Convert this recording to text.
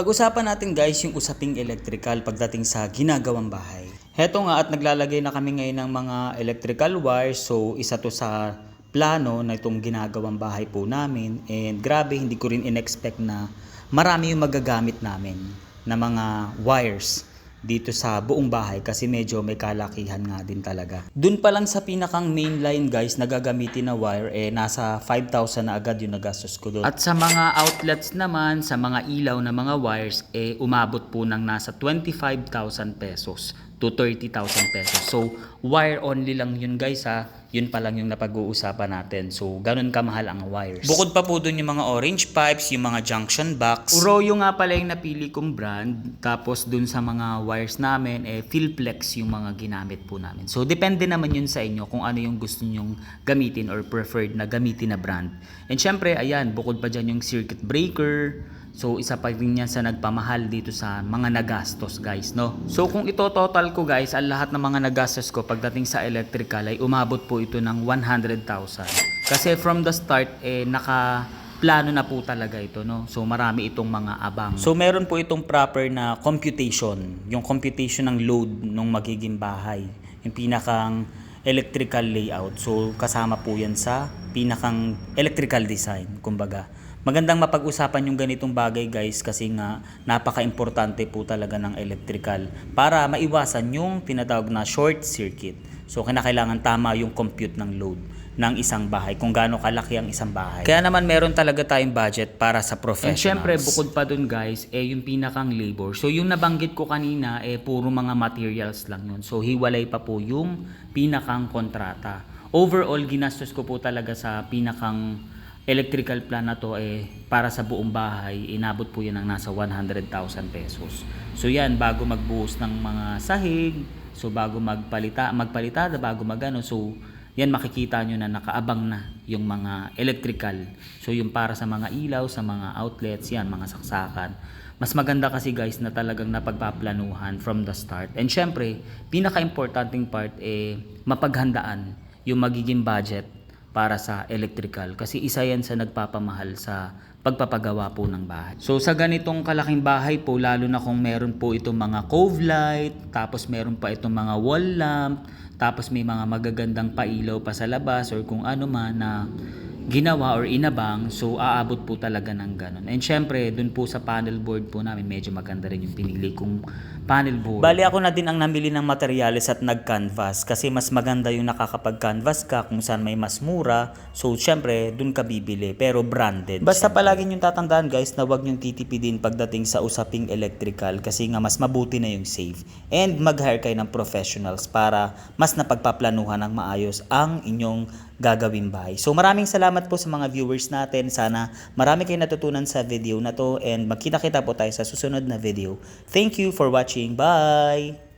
Pag-usapan natin guys yung usaping electrical pagdating sa ginagawang bahay. Heto nga at naglalagay na kami ngayon ng mga electrical wires. So isa to sa plano na itong ginagawang bahay po namin. And grabe, hindi ko rin in-expect na marami yung magagamit namin na mga wires dito sa buong bahay kasi medyo may kalakihan nga din talaga. Dun pa lang sa pinakang main line guys na gagamitin na wire nasa 5,000 na agad yung nagastos ko doon. At sa mga outlets naman, sa mga ilaw na mga wires umabot po ng nasa 25,000 pesos to 30,000 pesos. So wire only lang yun guys ha. Yun pa lang yung napag-uusapan natin. So ganun kamahal ang wires. Bukod pa po dun yung mga orange pipes, yung mga junction box. Uroyo nga pala yung napili kong brand. Tapos dun sa mga wires namin, Philplex yung mga ginamit po namin. So depende naman yun sa inyo kung ano yung gusto nyong gamitin or preferred na gamitin na brand. And syempre, ayan, bukod pa dyan yung circuit breaker. So isa pa rin yan sa nagpamahal dito sa mga nagastos guys, no? So kung ito total ko guys, ang lahat ng mga nagastos ko pagdating sa electrical ay umabot po ito ng 100,000. Kasi from the start naka-plano na po talaga ito, no? So marami itong mga abang. So meron po itong proper na computation, yung computation ng load ng magiging bahay, yung pinakang electrical layout. So kasama po yan sa pinakang electrical design, kumbaga. Magandang mapag-usapan yung ganitong bagay guys kasi nga napaka-importante po talaga ng electrical para maiwasan yung tinatawag na short circuit. So kinakailangan tama yung compute ng load ng isang bahay kung gaano kalaki ang isang bahay. Kaya naman meron talaga tayong budget para sa professionals. And syempre bukod pa dun guys, yung pinakang labor. So yung nabanggit ko kanina, puro mga materials lang yun. So hiwalay pa po yung pinakang kontrata. Overall, ginastos ko po talaga sa pinakang electrical plan na to para sa buong bahay, inabot po yan ng nasa 100,000 pesos. So yan, bago magbuhos ng mga sahig, so bago magpalitada, bago magano, so yan makikita nyo na nakaabang na yung mga electrical. So yung para sa mga ilaw, sa mga outlets, yan, mga saksakan. Mas maganda kasi guys na talagang napagpaplanuhan from the start. And syempre, pinaka-importanting part mapaghandaan yung magiging budget para sa electrical kasi isa yan sa nagpapamahal sa pagpapagawa po ng bahay. So sa ganitong kalaking bahay po, lalo na kung meron po itong mga cove light, tapos meron pa itong mga wall lamp, tapos may mga magagandang pailaw pa sa labas or kung ano man na ginawa or inabang, so aabot po talaga ng ganun. And syempre, dun po sa panel board po namin, medyo maganda rin yung pinili kong panel board. Bali ako na din ang namili ng materials at nag-canvas kasi mas maganda yung nakakapag-canvas ka kung saan may mas mura. So syempre, dun ka bibili pero branded. Basta palagi nyo tatandaan guys na huwag nyo titipidin pagdating sa usaping electrical kasi nga mas mabuti na yung safe. And mag-hire kayo ng professionals para mas napagpaplanuhan ng maayos ang inyong gagawing bahay. So maraming salamat po sa mga viewers natin. Sana marami kayong natutunan sa video na to and magkita-kita po tayo sa susunod na video. Thank you for watching. Bye!